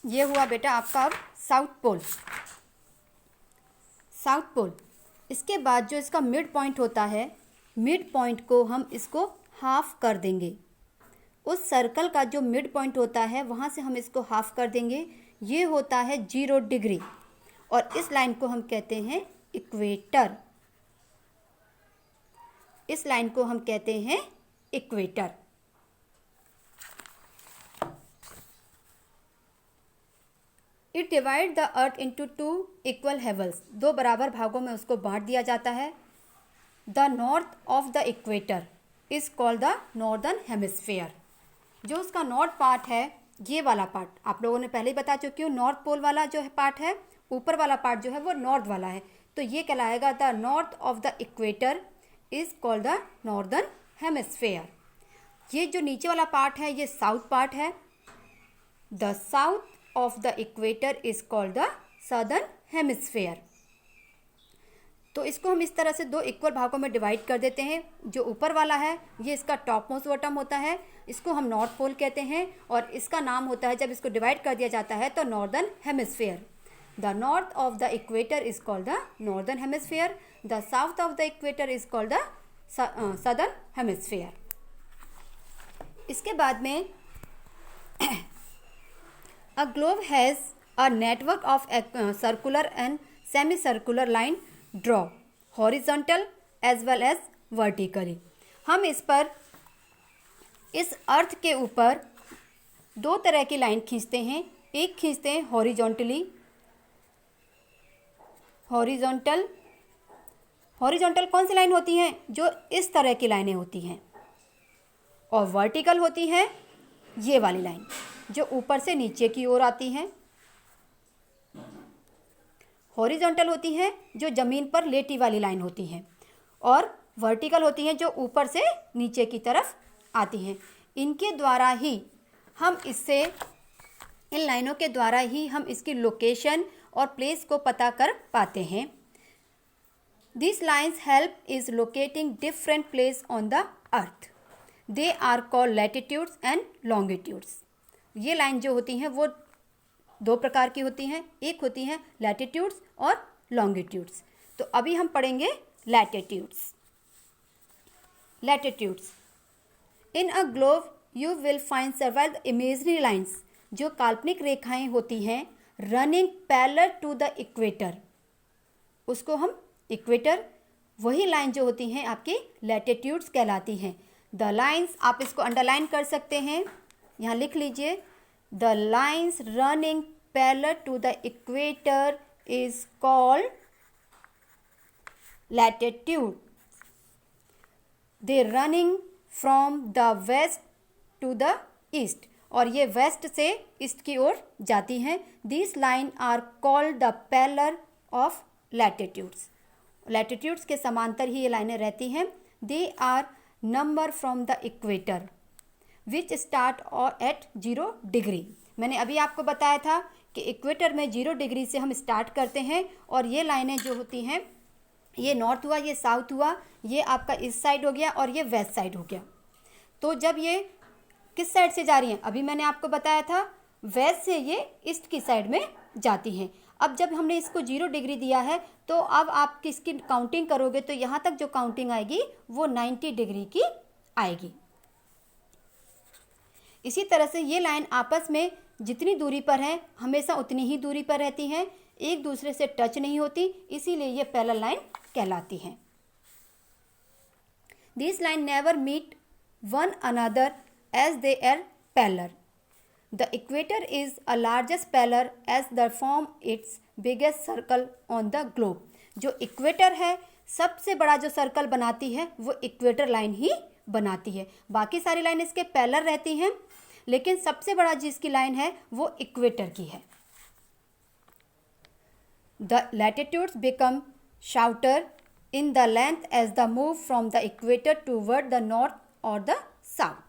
ये हुआ बेटा आपका अब साउथ पोल। साउथ पोल, इसके बाद जो इसका मिड पॉइंट होता है, मिड पॉइंट को हम इसको हाफ कर देंगे। उस सर्कल का जो मिड पॉइंट होता है वहाँ से हम इसको हाफ कर देंगे। ये होता है 0 डिग्री और इस लाइन को हम कहते हैं इक्वेटर। इस लाइन को हम कहते हैं equator. It divide the earth into 2 equal Havells, 2 बराबर भागों में उसको बांट दिया जाता है। The north of the equator is called the northern hemisphere. जो उसका नॉर्थ पार्ट है, ये वाला पार्ट आप लोगों ने पहले ही बता चुकी हूँ, नॉर्थ पोल वाला जो है पार्ट है, ऊपर वाला पार्ट जो है वो नॉर्थ वाला है, तो ये कहलाएगा the north of the equator is called the northern hemisphere. ये जो नीचे वाला पार्ट है ये साउथ पार्ट है। The south of the equator is called the southern hemisphere. तो इसको हम इस तरह से 2 इक्वल भागों में डिवाइड कर देते हैं। जो ऊपर वाला है ये इसका टॉप मोस्ट बॉटम होता है, इसको हम नॉर्थ पोल कहते हैं और इसका नाम होता है जब इसको डिवाइड कर दिया जाता है तो northern hemisphere. The north of the equator is called the northern hemisphere, the south of the equator is called the southern hemisphere. इसके बाद में A globe has a network of circular and semicircular line draw horizontal as well as vertically। हम इस पर, इस अर्थ के ऊपर 2 तरह की लाइन खींचते हैं। एक खींचते हैं हॉरिजॉन्टली, हॉरिजॉन्टल। हॉरिजॉन्टल कौन सी लाइन होती हैं? जो इस तरह की लाइनें होती हैं। और वर्टिकल होती हैं ये वाली लाइन जो ऊपर से नीचे की ओर आती हैं। हॉरिजॉन्टल होती हैं जो ज़मीन पर लेटी वाली लाइन होती हैं और वर्टिकल होती हैं जो ऊपर से नीचे की तरफ आती हैं। इनके द्वारा ही हम इससे, इन लाइनों के द्वारा ही हम इसकी लोकेशन और प्लेस को पता कर पाते हैं। This lines help is locating different place on the earth. They are called latitudes and longitudes. ये लाइन जो होती हैं वो 2 प्रकार की होती हैं, एक होती हैं लैटिट्यूड्स और लॉन्गिट्यूड्स। तो अभी हम पढ़ेंगे latitudes. Latitudes, in a globe you will find several imaginary lines, जो काल्पनिक रेखाएं होती हैं running parallel to the equator, उसको हम इक्वेटर, वही लाइन जो होती हैं आपकी लैटिट्यूड्स कहलाती हैं। द लाइन्स, आप इसको अंडरलाइन कर सकते हैं, यहाँ लिख लीजिए। The lines running parallel to the equator is called latitude. They running from the west to the east, और ये वेस्ट से ईस्ट की ओर जाती हैं। This line are called the parallel of latitudes. Latitudes के समांतर ही ये लाइनें रहती हैं। They are number from the equator which start और एट 0 डिग्री। मैंने अभी आपको बताया था कि इक्वेटर में 0 डिग्री से हम स्टार्ट करते हैं और ये लाइनें जो होती हैं, ये नॉर्थ हुआ, ये साउथ हुआ, ये आपका ईस्ट साइड हो गया और ये वेस्ट साइड हो गया। तो जब ये किस साइड से जा रही हैं, अभी मैंने आपको बताया था वेस्ट से ये ईस्ट की साइड में जाती हैं। अब जब हमने इसको 0 डिग्री दिया है तो अब आप किसकी काउंटिंग करोगे तो यहाँ तक जो काउंटिंग आएगी वो 90 डिग्री की आएगी। इसी तरह से ये लाइन आपस में जितनी दूरी पर हैं हमेशा उतनी ही दूरी पर रहती हैं, एक दूसरे से टच नहीं होती, इसीलिए ये पैरेलल लाइन कहलाती हैं। This line never meet one another as they are parallel. The equator is a largest parallel as the form its biggest circle on the globe. जो इक्वेटर है सबसे बड़ा जो सर्कल बनाती है वो इक्वेटर लाइन ही बनाती है। बाकी सारी लाइन इसके पैरेलल रहती हैं लेकिन सबसे बड़ा जिसकी लाइन है वो इक्वेटर की है। The latitudes become shorter in the length as the move from the equator toward the north और द साउथ।